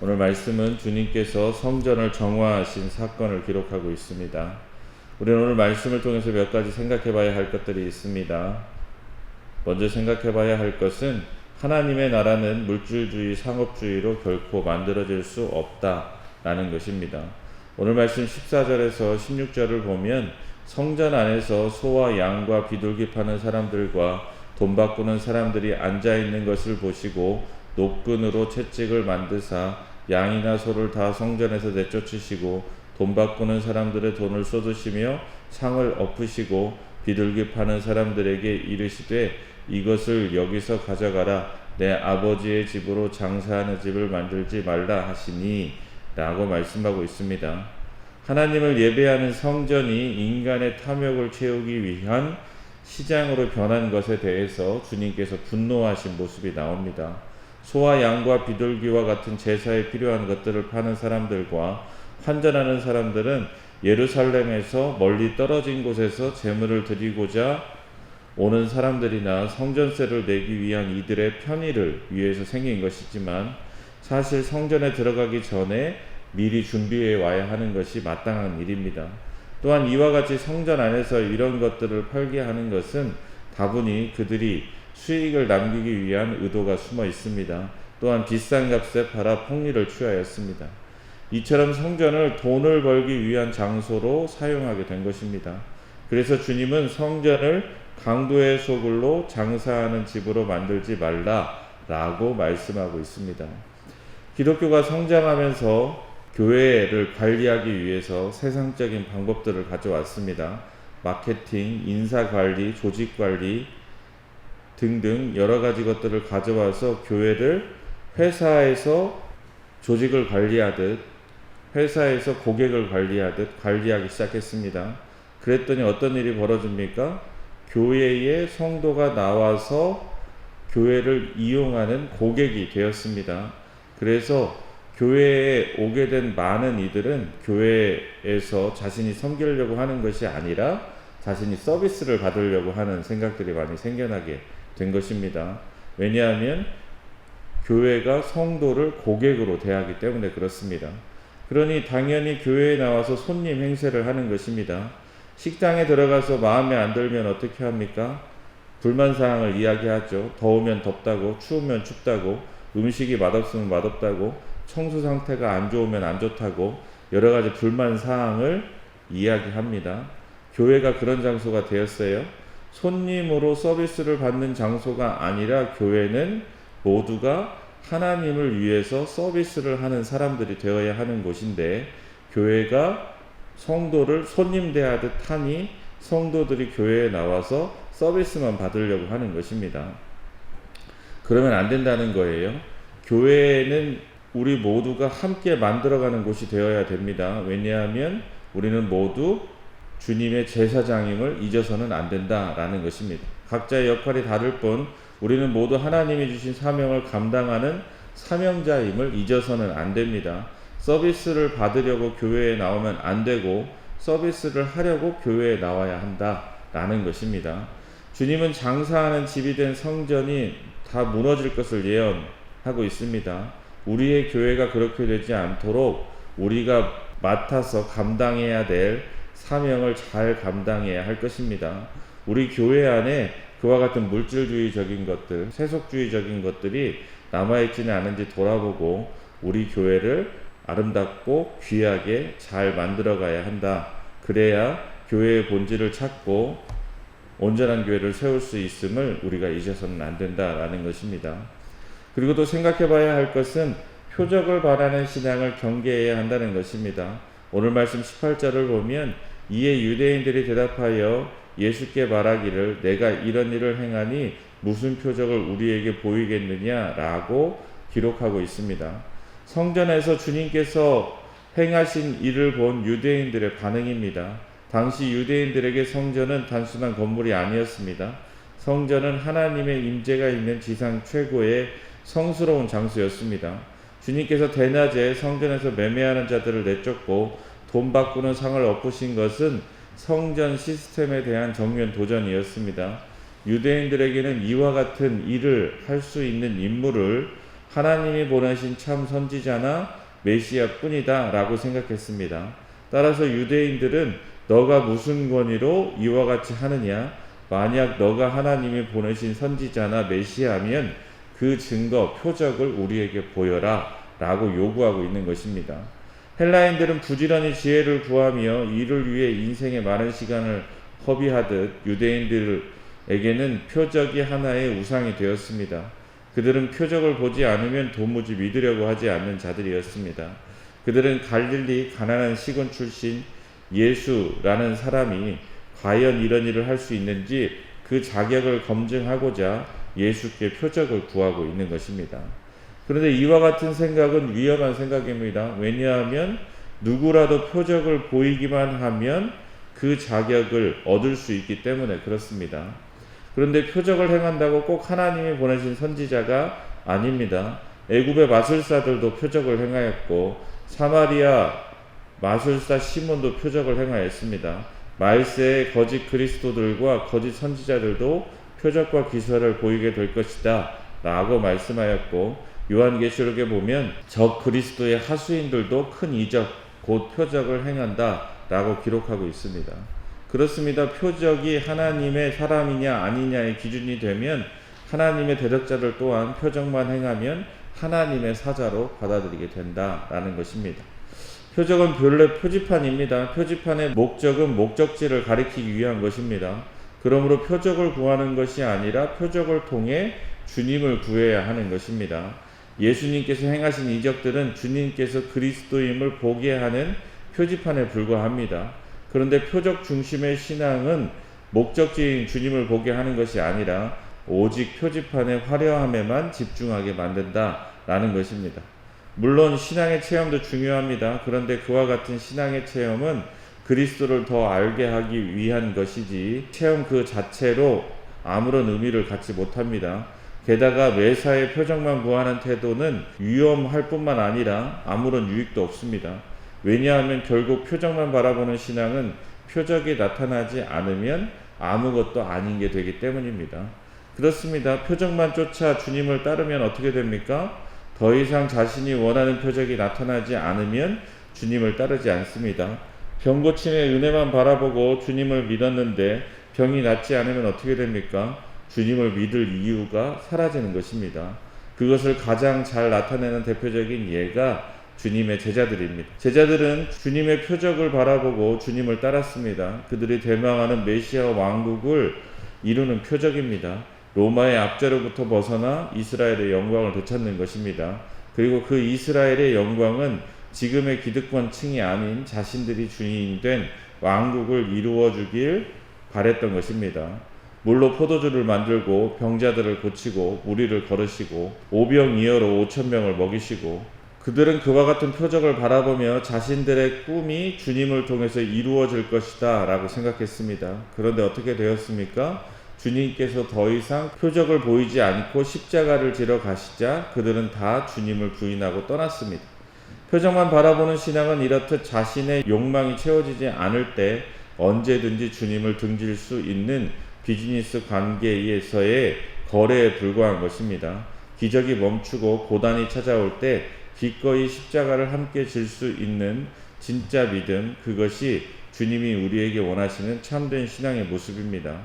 오늘 말씀은 주님께서 성전을 정화하신 사건을 기록하고 있습니다. 우리는 오늘 말씀을 통해서 몇 가지 생각해 봐야 할 것들이 있습니다. 먼저 생각해 봐야 할 것은 하나님의 나라는 물질주의, 상업주의로 결코 만들어질 수 없다라는 것입니다. 오늘 말씀 14절에서 16절을 보면 성전 안에서 소와 양과 비둘기 파는 사람들과 돈 바꾸는 사람들이 앉아있는 것을 보시고 노끈으로 채찍을 만드사 양이나 소를 다 성전에서 내쫓으시고 돈 바꾸는 사람들의 돈을 쏟으시며 상을 엎으시고 비둘기 파는 사람들에게 이르시되 이것을 여기서 가져가라, 내 아버지의 집으로 장사하는 집을 만들지 말라 하시니 라고 말씀하고 있습니다. 하나님을 예배하는 성전이 인간의 탐욕을 채우기 위한 시장으로 변한 것에 대해서 주님께서 분노하신 모습이 나옵니다. 소와 양과 비둘기와 같은 제사에 필요한 것들을 파는 사람들과 환전하는 사람들은 예루살렘에서 멀리 떨어진 곳에서 제물을 드리고자 오는 사람들이나 성전세를 내기 위한 이들의 편의를 위해서 생긴 것이지만 사실 성전에 들어가기 전에 미리 준비해 와야 하는 것이 마땅한 일입니다. 또한 이와 같이 성전 안에서 이런 것들을 팔게 하는 것은 다분히 그들이 수익을 남기기 위한 의도가 숨어 있습니다. 또한 비싼 값에 팔아 폭리를 취하였습니다. 이처럼 성전을 돈을 벌기 위한 장소로 사용하게 된 것입니다. 그래서 주님은 성전을 강도의 소굴로 장사하는 집으로 만들지 말라라고 말씀하고 있습니다. 기독교가 성장하면서 교회를 관리하기 위해서 세상적인 방법들을 가져왔습니다. 마케팅, 인사관리, 조직관리 등등 여러 가지 것들을 가져와서 교회를 회사에서 조직을 관리하듯, 회사에서 고객을 관리하듯 관리하기 시작했습니다. 그랬더니 어떤 일이 벌어집니까? 교회에 성도가 나와서 교회를 이용하는 고객이 되었습니다. 그래서 교회에 오게 된 많은 이들은 교회에서 자신이 섬기려고 하는 것이 아니라 자신이 서비스를 받으려고 하는 생각들이 많이 생겨나게 된 것입니다. 왜냐하면 교회가 성도를 고객으로 대하기 때문에 그렇습니다. 그러니 당연히 교회에 나와서 손님 행세를 하는 것입니다. 식당에 들어가서 마음에 안 들면 어떻게 합니까? 불만사항을 이야기하죠. 더우면 덥다고, 추우면 춥다고, 음식이 맛없으면 맛없다고, 청소 상태가 안 좋으면 안 좋다고 여러 가지 불만사항을 이야기합니다. 교회가 그런 장소가 되었어요. 손님으로 서비스를 받는 장소가 아니라 교회는 모두가 하나님을 위해서 서비스를 하는 사람들이 되어야 하는 곳인데 교회가 성도를 손님 대하듯 하니 성도들이 교회에 나와서 서비스만 받으려고 하는 것입니다. 그러면 안 된다는 거예요. 교회는 우리 모두가 함께 만들어가는 곳이 되어야 됩니다. 왜냐하면 우리는 모두 주님의 제사장임을 잊어서는 안 된다라는 것입니다. 각자의 역할이 다를 뿐 우리는 모두 하나님이 주신 사명을 감당하는 사명자임을 잊어서는 안 됩니다. 서비스를 받으려고 교회에 나오면 안 되고 서비스를 하려고 교회에 나와야 한다라는 것입니다. 주님은 장사하는 집이 된 성전이 다 무너질 것을 예언하고 있습니다. 우리의 교회가 그렇게 되지 않도록 우리가 맡아서 감당해야 될 사명을 잘 감당해야 할 것입니다. 우리 교회 안에 그와 같은 물질주의적인 것들, 세속주의적인 것들이 남아있지는 않은지 돌아보고 우리 교회를 아름답고 귀하게 잘 만들어가야 한다. 그래야 교회의 본질을 찾고 온전한 교회를 세울 수 있음을 우리가 잊어서는 안 된다라는 것입니다. 그리고 또 생각해 봐야 할 것은 표적을 바라는 신앙을 경계해야 한다는 것입니다. 오늘 말씀 18절을 보면 이에 유대인들이 대답하여 예수께 말하기를 내가 이런 일을 행하니 무슨 표적을 우리에게 보이겠느냐 라고 기록하고 있습니다. 성전에서 주님께서 행하신 일을 본 유대인들의 반응입니다. 당시 유대인들에게 성전은 단순한 건물이 아니었습니다. 성전은 하나님의 임재가 있는 지상 최고의 성스러운 장소였습니다. 주님께서 대낮에 성전에서 매매하는 자들을 내쫓고 돈 바꾸는 상을 엎으신 것은 성전 시스템에 대한 정면 도전이었습니다. 유대인들에게는 이와 같은 일을 할 수 있는 인물을 하나님이 보내신 참 선지자나 메시아뿐이다 라고 생각했습니다. 따라서 유대인들은 너가 무슨 권위로 이와 같이 하느냐? 만약 너가 하나님이 보내신 선지자나 메시아면 그 증거, 표적을 우리에게 보여라 라고 요구하고 있는 것입니다. 헬라인들은 부지런히 지혜를 구하며 이를 위해 인생의 많은 시간을 허비하듯 유대인들에게는 표적이 하나의 우상이 되었습니다. 그들은 표적을 보지 않으면 도무지 믿으려고 하지 않는 자들이었습니다. 그들은 갈릴리 가나안 시군 출신 예수라는 사람이 과연 이런 일을 할 수 있는지 그 자격을 검증하고자 예수께 표적을 구하고 있는 것입니다. 그런데 이와 같은 생각은 위험한 생각입니다. 왜냐하면 누구라도 표적을 보이기만 하면 그 자격을 얻을 수 있기 때문에 그렇습니다. 그런데 표적을 행한다고 꼭 하나님이 보내신 선지자가 아닙니다. 애굽의 마술사들도 표적을 행하였고 사마리아 마술사 시몬도 표적을 행하였습니다. 말세의 거짓 그리스도들과 거짓 선지자들도 표적과 기사를 보이게 될 것이다 라고 말씀하였고, 요한계시록에 보면 저 그리스도의 하수인들도 큰 이적 곧 표적을 행한다 라고 기록하고 있습니다. 그렇습니다. 표적이 하나님의 사람이냐 아니냐의 기준이 되면 하나님의 대적자들 또한 표적만 행하면 하나님의 사자로 받아들이게 된다라는 것입니다. 표적은 본래 표지판입니다. 표지판의 목적은 목적지를 가리키기 위한 것입니다. 그러므로 표적을 구하는 것이 아니라 표적을 통해 주님을 구해야 하는 것입니다. 예수님께서 행하신 이적들은 주님께서 그리스도임을 보게 하는 표지판에 불과합니다. 그런데 표적 중심의 신앙은 목적지인 주님을 보게 하는 것이 아니라 오직 표지판의 화려함에만 집중하게 만든다라는 것입니다. 물론 신앙의 체험도 중요합니다. 그런데 그와 같은 신앙의 체험은 그리스도를 더 알게 하기 위한 것이지 체험 그 자체로 아무런 의미를 갖지 못합니다. 게다가 매사에 표적만 구하는 태도는 위험할 뿐만 아니라 아무런 유익도 없습니다. 왜냐하면 결국 표적만 바라보는 신앙은 표적이 나타나지 않으면 아무것도 아닌 게 되기 때문입니다. 그렇습니다. 표적만 쫓아 주님을 따르면 어떻게 됩니까? 더 이상 자신이 원하는 표적이 나타나지 않으면 주님을 따르지 않습니다. 병 고침의 은혜만 바라보고 주님을 믿었는데 병이 낫지 않으면 어떻게 됩니까? 주님을 믿을 이유가 사라지는 것입니다. 그것을 가장 잘 나타내는 대표적인 예가 주님의 제자들입니다. 제자들은 주님의 표적을 바라보고 주님을 따랐습니다. 그들이 대망하는 메시아 왕국을 이루는 표적입니다. 로마의 압제로부터 벗어나 이스라엘의 영광을 되찾는 것입니다. 그리고 그 이스라엘의 영광은 지금의 기득권층이 아닌 자신들이 주인된 왕국을 이루어 주길 바랬던 것입니다. 물로 포도주를 만들고 병자들을 고치고 무리를 거르시고 오병이어로 5,000명을 먹이시고, 그들은 그와 같은 표적을 바라보며 자신들의 꿈이 주님을 통해서 이루어질 것이다 라고 생각했습니다. 그런데 어떻게 되었습니까? 주님께서 더 이상 표적을 보이지 않고 십자가를 지러 가시자 그들은 다 주님을 부인하고 떠났습니다. 표적만 바라보는 신앙은 이렇듯 자신의 욕망이 채워지지 않을 때 언제든지 주님을 등질 수 있는 비즈니스 관계에서의 거래에 불과한 것입니다. 기적이 멈추고 고난이 찾아올 때 기꺼이 십자가를 함께 질 수 있는 진짜 믿음, 그것이 주님이 우리에게 원하시는 참된 신앙의 모습입니다.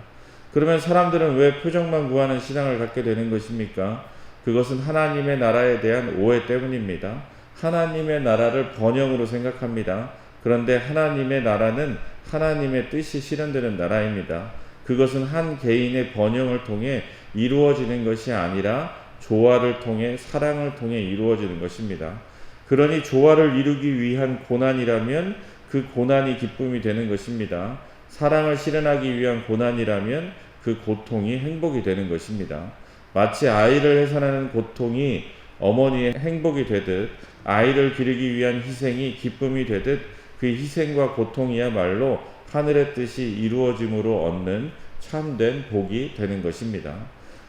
그러면 사람들은 왜 표적만 구하는 신앙을 갖게 되는 것입니까? 그것은 하나님의 나라에 대한 오해 때문입니다. 하나님의 나라를 번영으로 생각합니다. 그런데 하나님의 나라는 하나님의 뜻이 실현되는 나라입니다. 그것은 한 개인의 번영을 통해 이루어지는 것이 아니라 조화를 통해, 사랑을 통해 이루어지는 것입니다. 그러니 조화를 이루기 위한 고난이라면 그 고난이 기쁨이 되는 것입니다. 사랑을 실현하기 위한 고난이라면 그 고통이 행복이 되는 것입니다. 마치 아이를 해산하는 고통이 어머니의 행복이 되듯 아이를 기르기 위한 희생이 기쁨이 되듯 그 희생과 고통이야말로 하늘의 뜻이 이루어짐으로 얻는 참된 복이 되는 것입니다.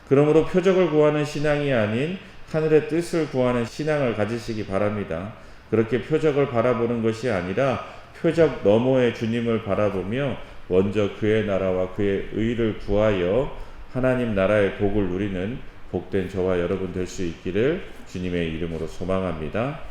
그러므로 표적을 구하는 신앙이 아닌 하늘의 뜻을 구하는 신앙을 가지시기 바랍니다. 그렇게 표적을 바라보는 것이 아니라 표적 너머의 주님을 바라보며 먼저 그의 나라와 그의 의를 구하여 하나님 나라의 복을 누리는 복된 저와 여러분 될 수 있기를 주님의 이름으로 소망합니다.